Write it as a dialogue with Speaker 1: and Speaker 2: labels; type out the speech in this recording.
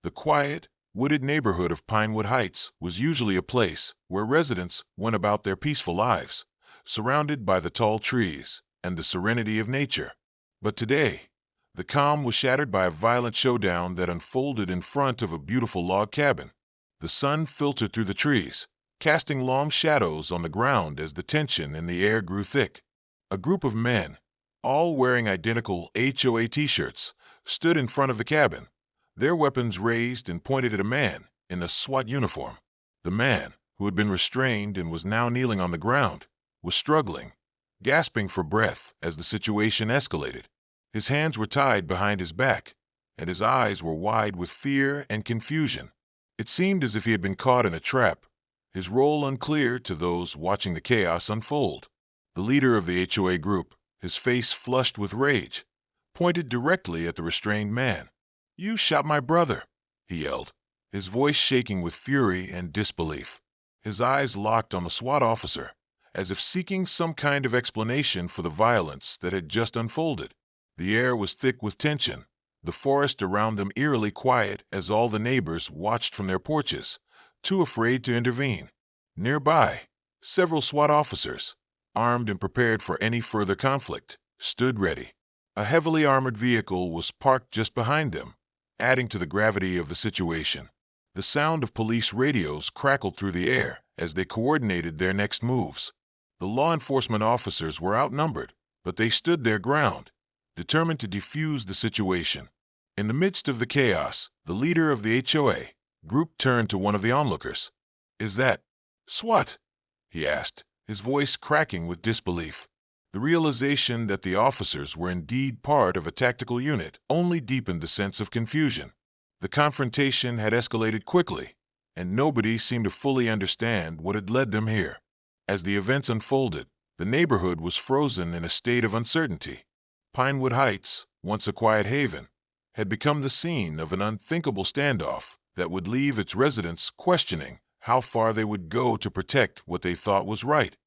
Speaker 1: The quiet, wooded neighborhood of Pinewood Heights was usually a place where residents went about their peaceful lives, surrounded by the tall trees and the serenity of nature. But today, the calm was shattered by a violent showdown that unfolded in front of a beautiful log cabin. The sun filtered through the trees, casting long shadows on the ground as the tension in the air grew thick. A group of men, all wearing identical HOA t-shirts, stood in front of the cabin, their weapons raised and pointed at a man in a SWAT uniform. The man, who had been restrained and was now kneeling on the ground, was struggling, gasping for breath as the situation escalated. His hands were tied behind his back, and his eyes were wide with fear and confusion. It seemed as if he had been caught in a trap, his role unclear to those watching the chaos unfold. The leader of the HOA group, his face flushed with rage, pointed directly at the restrained man. "You shot my brother," he yelled, his voice shaking with fury and disbelief. His eyes locked on the SWAT officer, as if seeking some kind of explanation for the violence that had just unfolded. The air was thick with tension, the forest around them eerily quiet as all the neighbors watched from their porches, too afraid to intervene. Nearby, several SWAT officers, armed and prepared for any further conflict, stood ready. A heavily armored vehicle was parked just behind them, adding to the gravity of the situation. The sound of police radios crackled through the air as they coordinated their next moves. The law enforcement officers were outnumbered, but they stood their ground, determined to defuse the situation. In the midst of the chaos, the leader of the HOA group turned to one of the onlookers. "Is that SWAT?" he asked, his voice cracking with disbelief. The realization that the officers were indeed part of a tactical unit only deepened the sense of confusion. The confrontation had escalated quickly, and nobody seemed to fully understand what had led them here. As the events unfolded, the neighborhood was frozen in a state of uncertainty. Pinewood Heights, once a quiet haven, had become the scene of an unthinkable standoff that would leave its residents questioning how far they would go to protect what they thought was right.